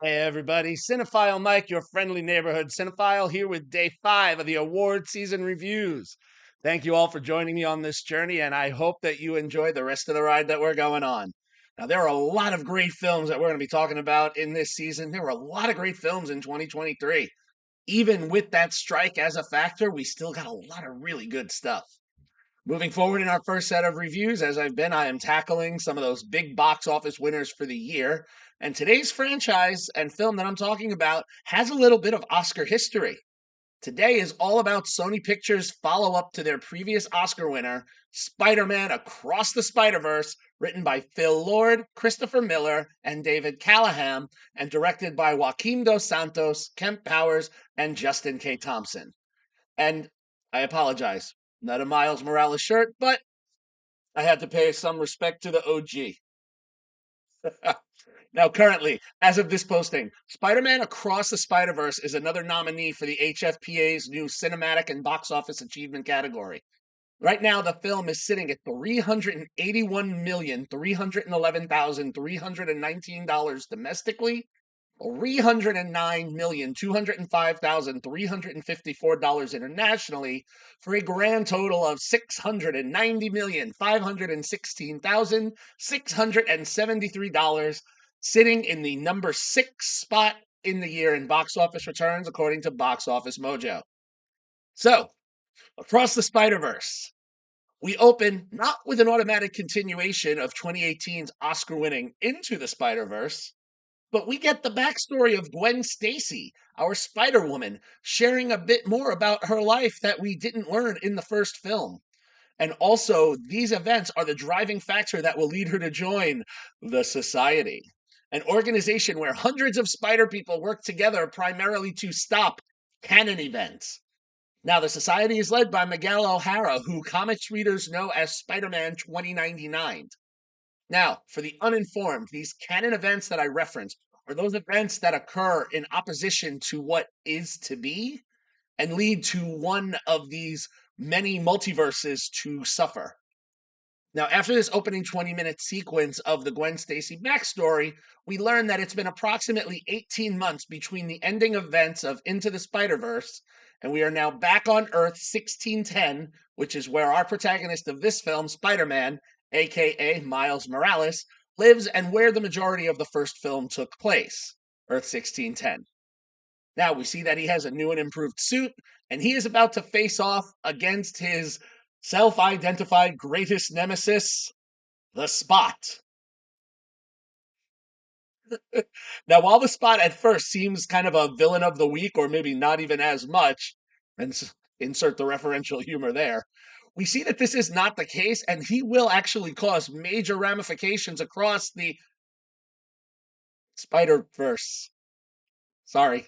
Hey everybody, Cinephile Mike, your friendly neighborhood cinephile, here with day 5 of the award season reviews. Thank you all for joining me on this journey, and I hope that you enjoy the rest of the ride that we're going on. Now, there are a lot of great films that we're going to be talking about in this season. There were a lot of great films in 2023. Even with that strike as a factor, we still got a lot of really good stuff. Moving forward in our first set of reviews, I am tackling some of those big box office winners for the year. And today's franchise and film that I'm talking about has a little bit of Oscar history. Today is all about Sony Pictures' follow up to their previous Oscar winner, Spider Man Across the Spider Verse, written by Phil Lord, Christopher Miller, and David Callahan, and directed by Joaquim dos Santos, Kemp Powers, and Justin K. Thompson. And I apologize, not a Miles Morales shirt, but I had to pay some respect to the OG. Now, currently, as of this posting, Spider Man Across the Spider Verse is another nominee for the HFPA's new Cinematic and Box Office Achievement category. Right now, the film is sitting at $381,311,319 domestically, $309,205,354 internationally, for a grand total of $690,516,673, sitting in the number 6 spot in the year in box office returns, according to Box Office Mojo. So, Across the Spider-Verse, we open not with an automatic continuation of 2018's Oscar-winning Into the Spider-Verse, but we get the backstory of Gwen Stacy, our Spider-Woman, sharing a bit more about her life that we didn't learn in the first film. And also, these events are the driving factor that will lead her to join the Society, an organization where hundreds of Spider people work together primarily to stop canon events. Now, the Society is led by Miguel O'Hara, who comics readers know as Spider-Man 2099. Now, for the uninformed, these canon events that I reference are those events that occur in opposition to what is to be and lead to one of these many multiverses to suffer. Now, after this opening 20-minute sequence of the Gwen Stacy backstory, we learn that it's been approximately 18 months between the ending events of Into the Spider-Verse, and we are now back on Earth 1610, which is where our protagonist of this film, Spider-Man, aka Miles Morales, lives and where the majority of the first film took place, Earth 1610. Now we see that he has a new and improved suit, and he is about to face off against his self-identified greatest nemesis, the Spot. Now, while the Spot at first seems kind of a villain of the week, or maybe not even as much, and insert the referential humor there, we see that this is not the case, and he will actually cause major ramifications across the Spider-Verse. Sorry.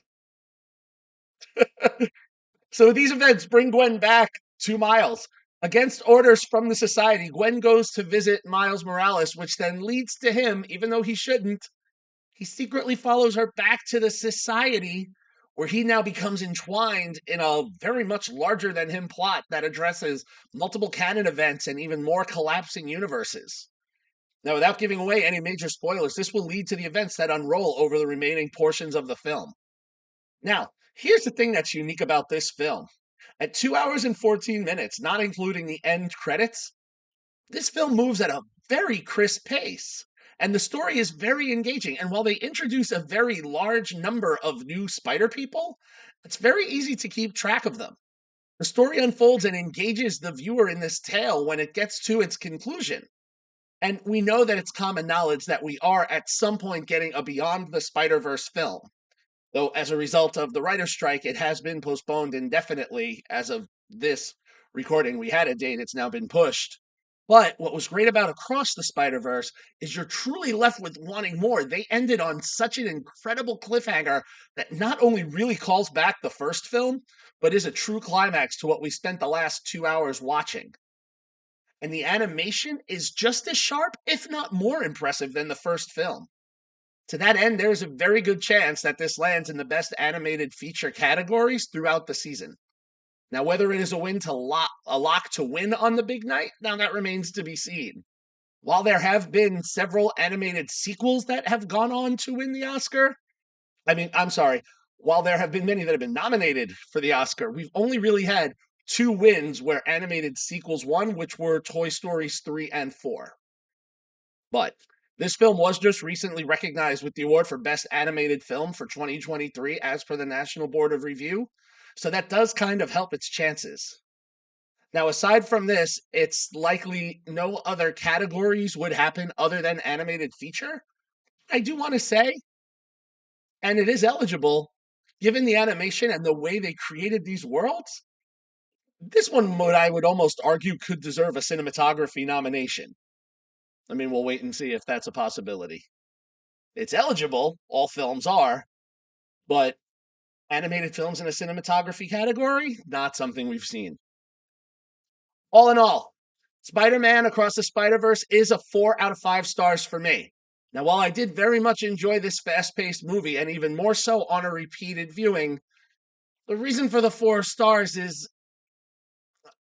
So these events bring Gwen back to Miles. Against orders from the Society, Gwen goes to visit Miles Morales, which then leads to him, even though he shouldn't, he secretly follows her back to the Society, where he now becomes entwined in a very much larger than him plot that addresses multiple canon events and even more collapsing universes. Now, without giving away any major spoilers, this will lead to the events that unroll over the remaining portions of the film. Now, here's the thing that's unique about this film. At 2 hours and 14 minutes, not including the end credits, this film moves at a very crisp pace. And the story is very engaging. And while they introduce a very large number of new spider people, it's very easy to keep track of them. The story unfolds and engages the viewer in this tale when it gets to its conclusion. And we know that it's common knowledge that we are at some point getting a Beyond the Spider-Verse film. Though as a result of the writer's strike, it has been postponed indefinitely. As of this recording, we had a date, it's now been pushed. But what was great about Across the Spider-Verse is you're truly left with wanting more. They ended on such an incredible cliffhanger that not only really calls back the first film, but is a true climax to what we spent the last 2 hours watching. And the animation is just as sharp, if not more impressive than the first film. To that end, there's a very good chance that this lands in the best animated feature categories throughout the season. Now, whether it is a lock to win on the big night, now that remains to be seen. While there have been several animated sequels that have gone on to win the Oscar, I mean, I'm sorry. While there have been many that have been nominated for the Oscar, we've only really had two wins where animated sequels won, which were Toy Stories 3 and 4. But this film was just recently recognized with the award for Best Animated Film for 2023 as per the National Board of Review. So that does kind of help its chances. Now, aside from this, it's likely no other categories would happen other than animated feature. I do want to say, and it is eligible, given the animation and the way they created these worlds, this one would I would almost argue could deserve a cinematography nomination. I mean, we'll wait and see if that's a possibility. It's eligible, all films are, but animated films in a cinematography category, not something we've seen. All in all, Spider Man Across the Spider Verse is a 4 out of 5 stars for me. Now, while I did very much enjoy this fast paced movie, and even more so on a repeated viewing, the reason for the 4 stars is,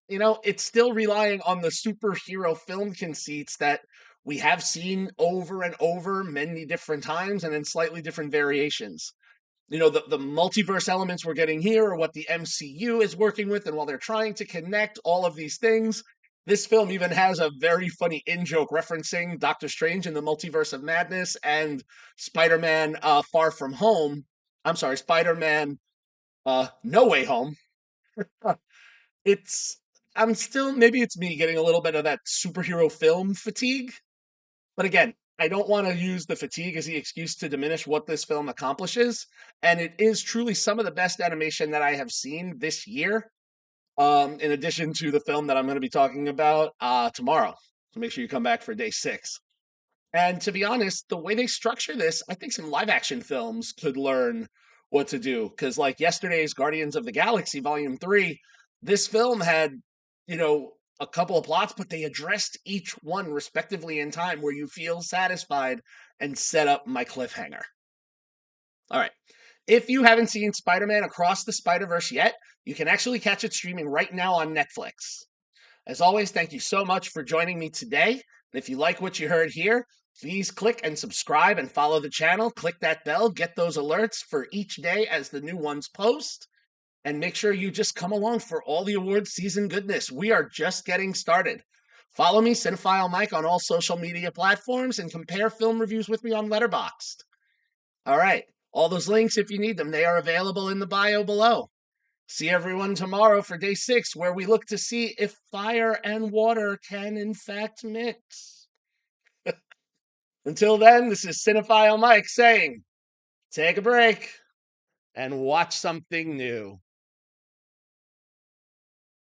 it's still relying on the superhero film conceits that we have seen over and over many different times and in slightly different variations. The multiverse elements we're getting here are what the MCU is working with, and while they're trying to connect all of these things, this film even has a very funny in-joke referencing Doctor Strange in the Multiverse of Madness and Spider-Man Far From Home. I'm sorry, Spider-Man No Way Home. It's I'm still, maybe it's me getting a little bit of that superhero film fatigue, but again, I don't want to use the fatigue as the excuse to diminish what this film accomplishes. And it is truly some of the best animation that I have seen this year. In addition to the film that I'm going to be talking about tomorrow. So make sure you come back for day 6. And to be honest, the way they structure this, I think some live action films could learn what to do. Because, like yesterday's Guardians of the Galaxy Volume 3, this film had, a couple of plots, but they addressed each one respectively in time where you feel satisfied and set up my cliffhanger. All right. If you haven't seen Spider Man Across the Spider Verse yet, you can actually catch it streaming right now on Netflix. As always, thank you so much for joining me today. And if you like what you heard here, please click and subscribe and follow the channel. Click that bell, get those alerts for each day as the new ones post. And make sure you just come along for all the award season goodness. We are just getting started. Follow me, Cinephile Mike, on all social media platforms and compare film reviews with me on Letterboxd. All right, all those links, if you need them, they are available in the bio below. See everyone tomorrow for day 6, where we look to see if fire and water can in fact mix. Until then, this is Cinephile Mike saying, take a break and watch something new.